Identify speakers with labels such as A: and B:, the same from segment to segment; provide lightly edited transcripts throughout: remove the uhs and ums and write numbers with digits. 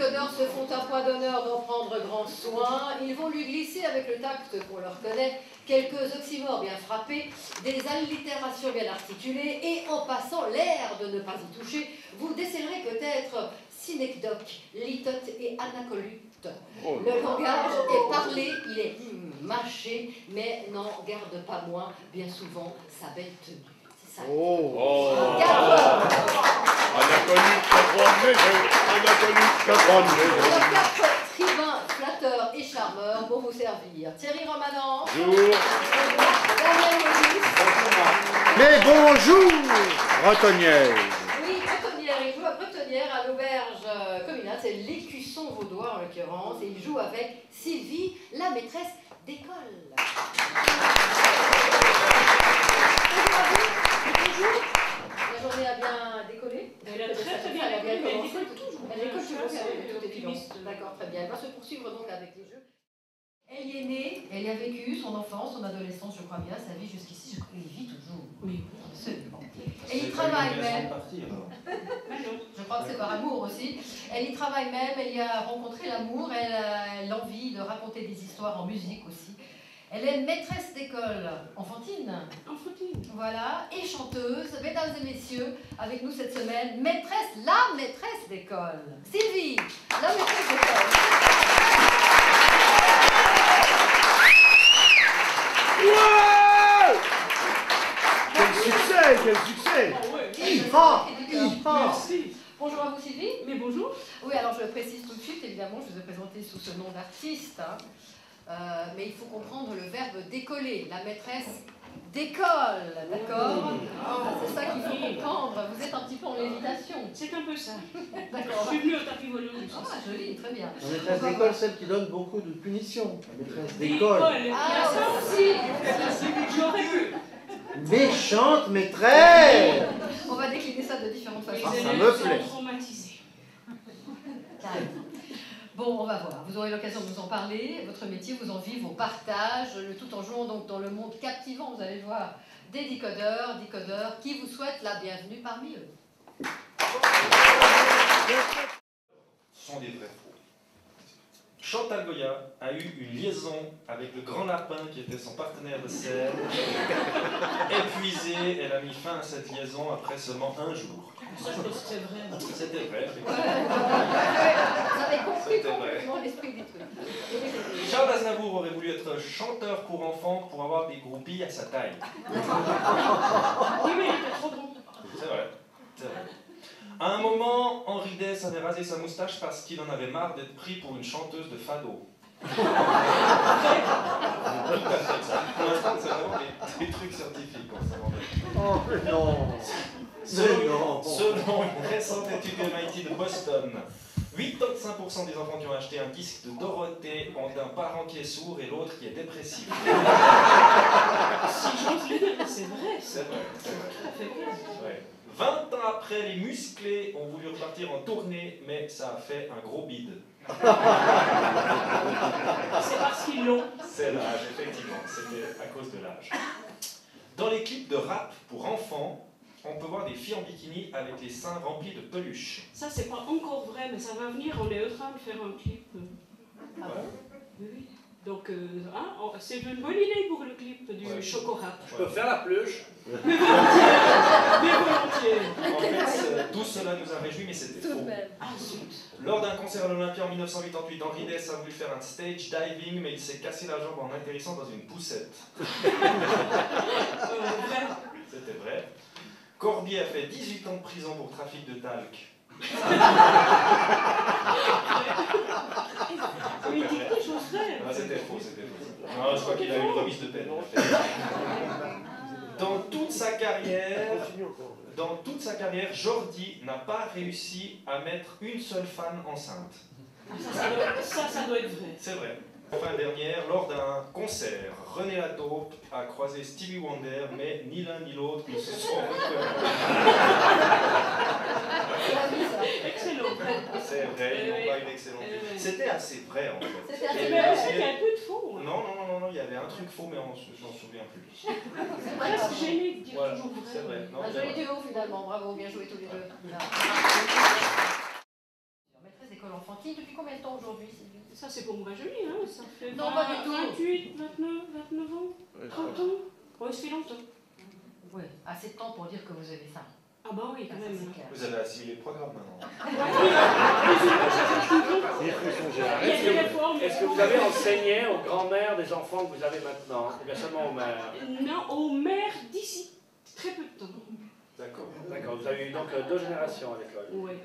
A: décodeurs se font un point d'honneur d'en prendre grand soin. Ils vont lui glisser avec le tact qu'on leur connaît quelques oxymores bien frappés, des allitérations bien articulées, et en passant l'air de ne pas y toucher, vous décélerez peut-être synecdoque, litote et anacolute. Le langage est parlé, il est mâché, mais n'en garde pas moins, bien souvent, sa belle tenue. C'est ça. Quatre tribuns, flatteurs et charmeurs pour vous servir. Thierry Romanant.
B: Bonjour.
A: Daniel Maurice.
B: Mais bonjour, bretonnière.
A: Oui, bretonnière. Il joue à bretonnière à l'auberge communale. C'est l'Écusson vaudois en l'occurrence. Et il joue avec Sylvie, la maîtresse d'école. Bonjour. La journée a bien décollé.
C: Elle a très bien décollé, mais elle décolle toujours.
A: Elle décolle toujours,
C: Je suis assez optimiste.
A: D'accord, très bien. Elle va se poursuivre donc avec les jeux. Elle y est née, elle y a vécu son enfance, son adolescence, je crois bien, sa vie jusqu'ici, je crois qu'elle y vit toujours.
C: Oui.
A: Absolument. Elle y travaille même. Je crois que c'est par amour aussi. Elle y travaille même, elle y a rencontré l'amour, elle a l'envie de raconter des histoires en musique aussi. Elle est maîtresse d'école enfantine.
C: Enfantine.
A: Voilà, et chanteuse. Mesdames et messieurs, avec nous cette semaine, la maîtresse d'école. Sylvie, la maîtresse d'école.
B: Ouais! Quel succès, quel succès!
C: Ah ouais. Merci.
A: Bonjour à vous Sylvie.
C: Mais bonjour.
A: Oui, alors je précise tout de suite, évidemment, je vous ai présenté sous ce nom d'artiste, hein. Mais il faut comprendre le verbe décoller, la maîtresse d'école, d'accord? C'est ça qu'il faut comprendre, vous êtes un petit peu en lévitation.
C: C'est un peu ça.
A: D'accord.
C: Je suis venue au tapis volant.
A: Ah, joli, très bien.
D: La maîtresse d'école, celle qui donne beaucoup de punitions. La maîtresse d'école.
C: Il y a ça aussi. J'aurais pu.
D: Méchante maîtresse!
A: On va décliner ça de différentes façons.
C: Les
D: ça me
C: élèves
D: plaît.
C: sont traumatisés.
A: Carrément. Bon, on va voir. Vous aurez l'occasion de nous en parler. Votre métier, vous en vivez, vos partages, le tout en jouant donc dans le monde captivant, vous allez le voir, des décodeurs qui vous souhaitent la bienvenue parmi eux.
E: Ce sont des vrais faux. Chantal Goya a eu une liaison avec le grand lapin qui était son partenaire de scène. Épuisée, elle a mis fin à cette liaison après seulement un jour.
C: Ça, c'est vrai.
E: C'était vrai.
A: Vous avez compris
E: C'était vrai.
A: complètement l'esprit des trucs.
E: Charles Aznavour aurait voulu être chanteur pour enfants pour avoir des groupies à sa taille.
C: Oui, mais il était trop grand.
E: C'est vrai. C'est vrai. À un moment, Henri Dess avait rasé sa moustache parce qu'il en avait marre d'être pris pour une chanteuse de fado. Tout à fait ça. Pour l'instant, c'est vraiment des trucs scientifiques.
D: Oh non!
E: Selon une récente étude de MIT de Boston, 85% des enfants qui ont acheté un disque de Dorothée ont un parent qui est sourd et l'autre qui est dépressif.
C: Si j'ose le dire, c'est vrai.
E: C'est vrai.
C: Ça fait plaisir.
E: Ouais. 20 ans après, les musclés ont voulu repartir en tournée, mais ça a fait un gros bide.
C: C'est parce qu'ils l'ont.
E: C'est l'âge, effectivement. C'était à cause de l'âge. Dans les clips de rap pour enfants, on peut voir des filles en bikini avec les seins remplis de peluches.
C: Ça, c'est pas encore vrai, mais ça va venir. On est en train de faire un clip.
A: Ah bon?
C: Oui. Donc, c'est une bonne idée pour le clip du chocolat.
F: Je peux faire la pluche.
C: Mais volontiers.
E: En fait, tout cela nous a réjouis, mais c'était faux.
C: Ah, zut.
E: Lors d'un concert à l'Olympia en 1988, Henri Dess a voulu faire un stage diving, mais il s'est cassé la jambe en atterrissant dans une poussette.
C: Vrai.
E: C'était vrai. Corbier a fait 18 ans de prison pour trafic de talc.
C: Mais il dit des choses vraies.
E: Ah, c'était faux, c'était faux. Non, je crois qu'il a eu une remise de peine. Dans toute sa carrière, Jordi n'a pas réussi à mettre une seule femme enceinte.
C: Ça doit être vrai.
E: C'est vrai. La fin dernière, lors d'un concert, René Lataupe a croisé Stevie Wonder, mais ni l'un ni l'autre ne se sont reconnus.
C: Excellent.
E: C'est vrai, ils n'ont pas une excellente vie. C'était assez vrai en fait.
A: C'était assez
C: Mais
A: vrai.
C: il y a un peu de faux.
E: Non, il y avait un truc faux, mais je m'en souviens plus.
C: C'est presque gêné de dire
E: Voilà,
C: toujours vrai.
E: c'est vrai. Non,
A: Un
E: c'est
A: joli
E: vrai.
A: duo finalement, bravo, bien joué tous les deux. Maîtresse d'école enfantine. gentil. Depuis combien de temps aujourd'hui, Sylvie?
C: Ça, c'est pour me rajeunir, hein. Ça fait
A: Non, pas du tout.
C: 28, 29 ans, 30 ans. Ouais, ça fait longtemps.
A: Oui, assez de temps pour dire que vous avez ça.
C: Ah bah oui, quand
A: Ça,
C: même.
A: c'est clair.
E: Vous avez assimilé le programme maintenant.
B: Il faut songer à
C: Il y a des réformes.
F: Est-ce que vous avez enseigné aux grands-mères des enfants que vous avez maintenant, ou bien seulement aux mères?
C: Non, aux mères d'ici. Très peu de temps.
E: D'accord.
F: D'accord, vous avez eu donc 2 générations à l'école.
C: Ouais.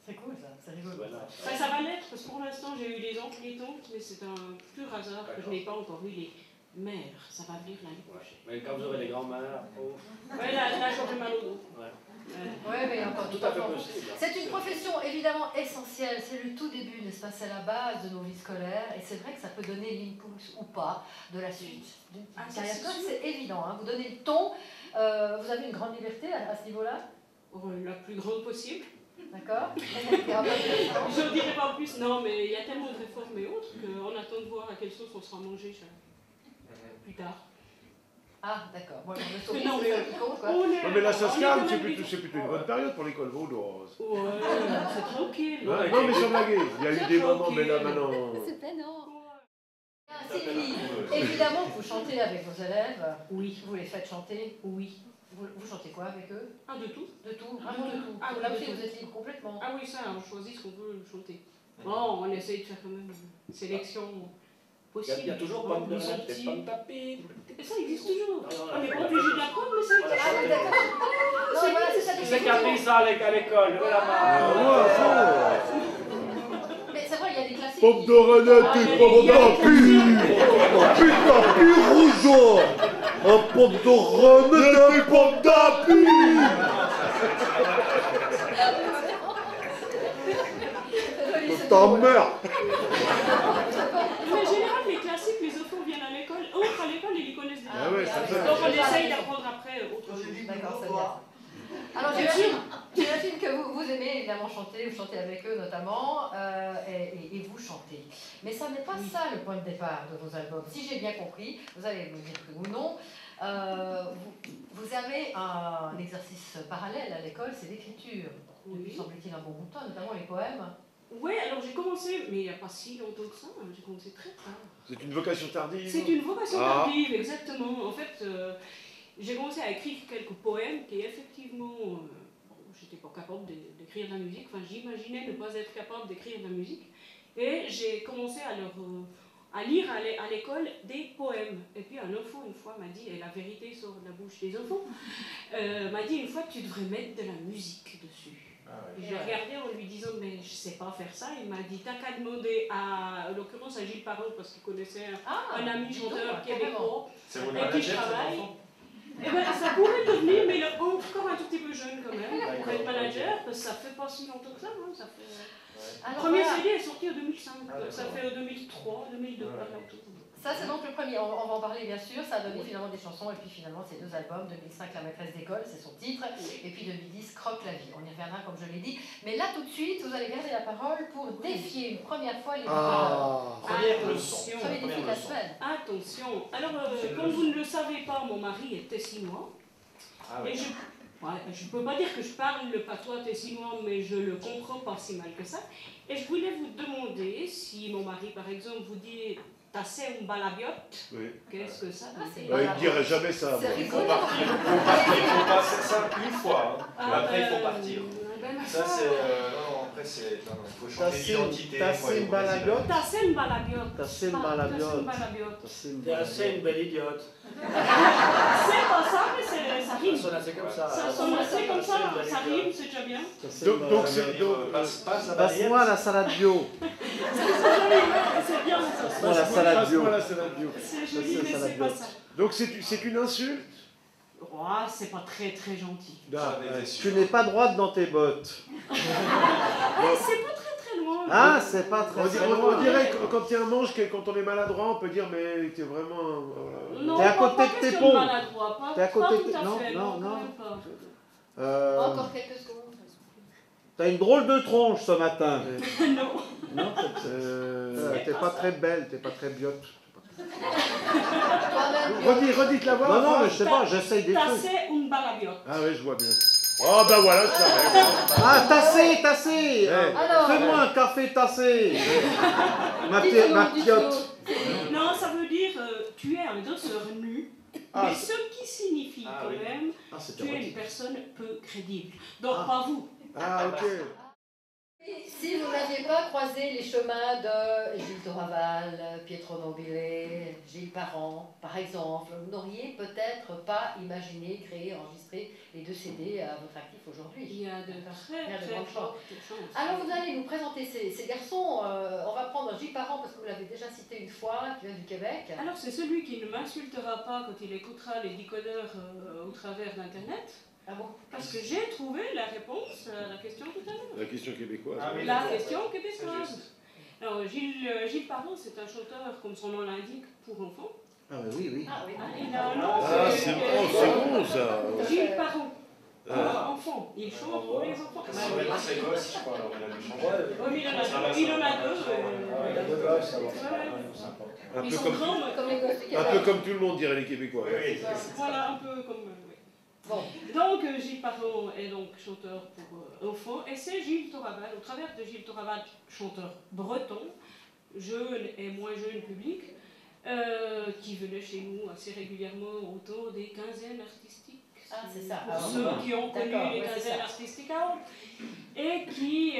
A: C'est cool ça, c'est rigolo.
F: Voilà.
C: Enfin, ça va l'être, parce que pour l'instant, j'ai eu les oncles, les tantes, mais c'est un pur hasard que je n'ai pas encore eu les mères. Ça va venir l'année prochaine.
F: Mais quand vous aurez les grands-mères, oh,
C: Ouais, là j'aurai mal au dos.
F: ouais.
A: Oui, mais encore
F: Tout
A: tout
F: à fait
A: enfant.
F: possible.
A: C'est une profession évidemment essentielle, c'est le tout début, n'est-ce pas? C'est la base de nos vies scolaires et c'est vrai que ça peut donner l'impulse ou pas de la suite.
C: Ah, ça,
A: Carrière
C: c'est
A: scolaire,
C: sûr.
A: c'est évident, hein. Vous donnez le ton, vous avez une grande liberté à ce niveau-là,
C: La plus grande possible.
A: d'accord? Il y aura pas de-
C: Je ne dirai pas plus, non, mais il y a tellement de réformes et autres qu'on attend de voir à quelle sauce on sera mangé plus tard.
A: Ah, d'accord. Bon, le souris,
C: Non,
A: c'est
C: mais
A: ça qui compte, quoi.
C: on est,
B: Non, mais là, ça se
C: on est
B: calme,
C: quand
B: c'est
C: même
B: plutôt une bonne période pour l'école vaudoise.
C: Ouais, c'est tranquille.
B: Ouais, non, mais sans blaguer, il y a eu des moments, mais là, maintenant...
A: C'est peinant. Sylvie, évidemment, vous chantez avec vos élèves.
C: Oui.
A: Vous les faites chanter.
C: Oui.
A: Vous chantez quoi avec eux?
C: Ah, de tout.
A: De tout, vraiment de tout.
C: Ah,
A: Là
C: de
A: aussi,
C: tout.
A: vous êtes libre complètement.
C: Ah oui, ça, on choisit ce qu'on veut chanter. Bon, on essaye de faire quand même une sélection possible.
F: Il y a toujours
C: Bon,
F: pomme de
C: ils sont
F: rêve, des
C: petits.
F: pommes tapis.
C: Et ça existe toujours.
F: Non, non,
C: On n'est
F: non,
C: pas
F: non,
C: obligé
F: non.
C: d'apprendre, mais ça existe.
A: Ah, oui, d'accord. Non, voilà, c'est ça.
F: Qui c'est qui a appris ça à l'école? Levez la
B: Ah,
F: main.
B: ouais, ça.
A: Mais c'est vrai, il y a des classiques.
B: Pomme de renette et pomme d'api, d'api rougeau, un pomme de renette et pomme d'api. Ta mère.
C: Mais en général, les classiques, les enfants viennent à l'école, autres à l'école, ils les connaissent déjà.
B: Ah ouais, c'est ça.
C: Donc on essaye d'apprendre après autre chose.
A: D'accord, c'est bien. Alors j'imagine que vous aimez évidemment chanter, vous chantez avec eux notamment, et vous chantez. Mais ça n'est pas ça le point de départ de vos albums. Si j'ai bien compris, vous allez me dire que ou non, vous avez un exercice parallèle à l'école, c'est l'écriture. Depuis,
C: Oui.
A: semble-t-il, un bon bout de temps, notamment les poèmes.
C: Ouais, alors j'ai commencé, mais il n'y a pas si longtemps que ça, hein, j'ai commencé très tard.
B: C'est une vocation tardive.
C: C'est une vocation
B: Ah.
C: tardive, exactement. En fait, j'ai commencé à écrire quelques poèmes qui effectivement, bon, j'étais pas capable d'écrire de la musique, enfin j'imaginais ne pas être capable d'écrire de la musique. Et j'ai commencé à lire à l'école des poèmes. Et puis un enfant, une fois, m'a dit, et la vérité sort de la bouche des enfants, m'a dit une fois, tu devrais mettre de la musique dessus.
E: Ah ouais.
C: J'ai regardé en lui disant, mais je sais pas faire ça. Il m'a dit, t'as qu'à demander en l'occurrence à Gilles Parent, parce qu'il connaissait un ami
A: dis donc,
C: chanteur
A: carrément.
C: québécois.
E: C'est votre
C: Avec qui je
E: manager, cet
C: travaille.
E: enfant?
C: Eh ben, ça pourrait devenir, mais il est encore un tout petit peu jeune quand même, pour être manager, parce que ça fait pas si longtemps que ça. Hein, ça fait...
A: Alors,
C: Le premier
A: voilà.
C: CD est sorti en 2005,
E: Ah, d'accord.
C: ça fait 2003, 2002, par là autour.
A: Ça, c'est donc le premier. On va en parler, bien sûr. Ça a donné finalement des chansons. Et puis finalement, ces deux albums, 2005, La maîtresse d'école, c'est son titre. Et puis 2010, Croque la vie. On y reviendra, comme je l'ai dit. Mais là, tout de suite, vous allez garder la parole pour défier une première fois les
B: Ah.
E: Première leçon.
A: Sur les défis de la semaine.
C: Attention, alors comme vous ne le savez pas, mon mari est tessinois.
E: Ah
C: Et
E: ouais.
C: je ne peux pas dire que je parle le patois tessinois, mais je le comprends pas si mal que ça. Et je voulais vous demander si mon mari, par exemple, vous dit tassé un balabiote,
B: Oui.
C: qu'est-ce que ça veut
A: c'est
C: dire?
B: Il ne dirait jamais ça.
A: C'est
B: moi.
E: Il faut
A: rigolo.
E: partir. Il faut passer ça une fois. Hein.
C: Ah,
E: Après, il faut partir.
C: ben,
E: Ça, c'est. Non, après, c'est. Non, il faut changer d'identité.
D: Tasser
E: faut aller
D: une
E: au Brésil.
D: balabiote.
C: Tasser un balabiote.
D: Tasser une
C: Tasser un
D: balabiote.
C: balabiote.
D: Tasser une
F: T'es assez une belle idiote.
C: C'est pas ça, mais ça
F: Ça
C: rime.
F: sonne assez comme ça.
C: Ça sonne assez comme ça,
F: Tasser une
C: ça
F: belle
C: rime,
F: idiote.
C: c'est déjà bien.
D: Tasser
B: Donc,
D: une
B: donc,
D: balabiote.
B: c'est donc,
E: Passe la
D: Passe-moi
E: balayette.
D: la salade bio.
C: C'est bien ça.
D: Passe-moi la salade bio.
B: passe-moi la salade bio.
C: C'est
D: Ça,
C: joli,
D: c'est
C: mais
D: ça, la
C: c'est pas
D: biote.
C: ça.
B: Donc c'est une insulte.
C: Oh, c'est pas très très gentil.
B: Ah,
E: J'en étais
B: ouais.
E: sûr.
D: Tu n'es pas droite dans tes bottes.
C: Ah, c'est pas très très loin.
D: Ah, c'est pas très
B: On dirait que quand il y a un manche, quand on est maladroit, on peut dire mais t'es vraiment. Voilà.
C: Non,
D: T'es à
C: pas-
D: côté
C: pas
D: de tes
C: question
D: pompes.
C: maladroit, pas-
D: T'es à côté
C: pas
D: de
C: tout
D: tes-
C: à
D: non,
C: fait,
D: non,
C: quand
D: non.
C: même pas.
A: Encore quelques secondes.
D: T'as une drôle de tronche ce matin.
C: Non.
D: Non, t'es pas très belle, t'es pas très biote.
A: Toi-même,
B: Redites la voix.
D: Non, non,
B: enfin.
D: mais je sais pas, j'essaye des trucs.
C: Tasser un balabiote.
B: Ah ouais, je vois bien. Oh ben voilà, ça va.
D: Ah, tassé.
A: Alors,
D: Fais-moi un café tassé. Ma
A: dites-nous,
D: piotte.
A: dites-nous.
C: Non, ça veut dire tu es un danseur nu,
D: Ah,
C: mais ce qui signifie quand même
D: Ah, c'est
C: tu es une
D: érotique.
C: personne peu crédible. Donc
D: Ah.
C: pas vous.
D: Ah, ok.
A: Et si vous n'aviez pas croisé les chemins de Gilles Toraval, Pietro Nobile, Gilles Parent, par exemple, vous n'auriez peut-être pas imaginé créer, enregistrer les 2 CD à votre actif aujourd'hui.
C: Il y a de
A: Il y a
C: très
A: de
C: très
A: grandes
C: fortes chances.
A: Alors vous allez nous présenter ces garçons. On va prendre Gilles Parent parce que vous l'avez déjà cité une fois, qui vient du Québec.
C: Alors c'est celui qui ne m'insultera pas quand il écoutera les décodeurs au travers d'Internet.
A: Ah bon?
C: Parce que j'ai trouvé la réponse à la question tout à l'heure.
B: La question québécoise.
E: Ah oui,
C: La
E: d'accord.
C: question
E: C'est
C: québécoise.
E: juste.
C: Alors Gilles Parent, c'est un chanteur, comme son nom l'indique, pour enfants.
D: Ah, bah oui.
A: Ah oui.
C: Il a un nom,
B: Ah, c'est bon ça.
C: Gilles Parent. Pour enfants. Il chante pour les enfants.
E: Maintenant, c'est gosse, je crois, alors il a dû changer.
C: Oui, mais il en a deux.
G: Il y a 2 gosses, alors.
B: Un
C: Ils
B: peu
C: sont
B: comme,
C: grands,
A: Comme les gosses du
B: un peu
A: Québec.
B: comme tout le monde dirait les Québécois.
E: Oui, oui.
C: voilà, un peu comme... oui.
A: Bon.
C: Donc Gilles Parent est donc chanteur pour enfants, et c'est Gilles Toraval, au travers de Gilles Toraval, chanteur breton, jeune et moins jeune public, qui venait chez nous assez régulièrement autour des quinzaines artistiques.
A: Ah, c'est ça.
C: Pour
A: Alors,
C: ceux qui ont connu
A: d'accord,
C: les
A: ouais, c'est
C: quinzaines
A: ça.
C: artistiques avant, et qui,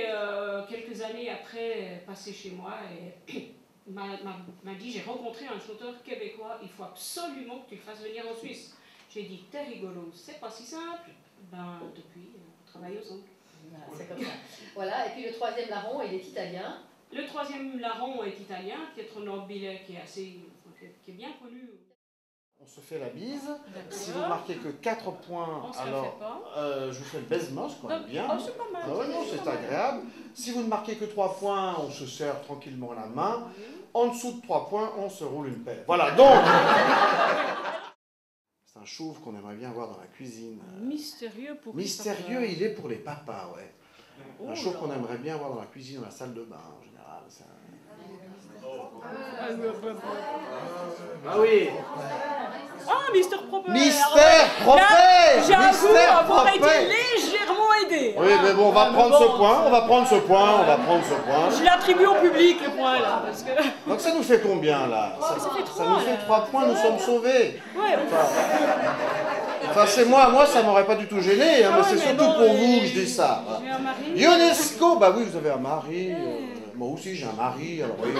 C: quelques années après, est passé chez moi et m'a dit, j'ai rencontré un chanteur québécois, il faut absolument que tu le fasses venir en Suisse. J'ai dit, t'es rigolo, c'est pas si simple. Ben, depuis, on travaille ensemble.
A: Voilà, c'est comme ça. Voilà, et puis le troisième larron, il est italien.
C: Le troisième larron est italien, Pietro Nobile, qui est bien connu.
D: On se fait la bise. Si vous
C: D'accord.
D: marquez que 4 points,
C: On se la
D: alors
C: fait pas.
D: je vous fais le baise-main, c'est quand même bien.
C: Oh, c'est pas mal.
D: Ah ouais, non, c'est agréable. Si vous ne marquez que 3 points, on se serre tranquillement la main. En dessous de 3 points, on se roule une paire. Voilà, donc c'est un chauve qu'on aimerait bien voir dans la cuisine.
C: Mystérieux pour
D: Mystérieux, il est pour les papas, ouais.
C: Oh
D: Un chauve
C: là.
D: qu'on aimerait bien voir dans la cuisine, dans la salle de bain, en général. C'est un-
F: Ah oui.
H: Ah, Mister Proper.
D: Mystère Propre.
H: J'avoue
D: Mystère
H: avoir été
D: Propre.
H: légèrement aidé.
D: Oui, mais bon, on va prendre ce point, on va prendre ce point.
H: Je l'attribue au public, le point, là, parce que...
D: Donc ça nous fait combien, là
H: ça fait
D: Ça
H: 3,
D: nous fait 3 points, nous sommes sauvés.
H: Ouais,
D: Enfin, c'est moi ça m'aurait pas du tout gêné, hein, mais
H: ouais,
D: c'est
H: mais
D: surtout
H: bon,
D: pour vous que je dis ça.
C: J'ai un mari.
D: Ionesco, bah oui, vous avez un mari. Moi aussi, j'ai un mari, alors oui.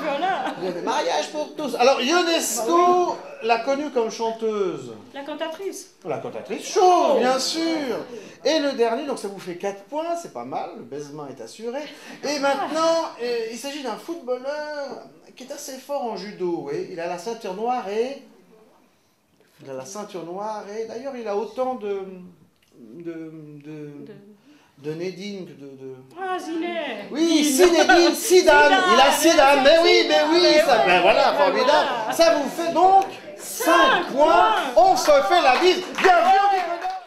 H: voilà.
D: Vous avez mariage pour tous. Alors, Ionesco l'a connue comme chanteuse.
H: La cantatrice.
D: La cantatrice chauve, bien sûr. Et le dernier, donc ça vous fait 4 points, c'est pas mal, le baisement est assuré. Et maintenant, il s'agit d'un footballeur qui est assez fort en judo. Oui. Il a la ceinture noire et... D'ailleurs, il a autant de Nedine que de...
H: Ah, Zinet.
D: Oui, Zinedine Zidane. Il a Zidane, mais oui, ça, ben voilà, formidable. Ça vous fait donc 5 points. On se fait la bise. Bienvenue.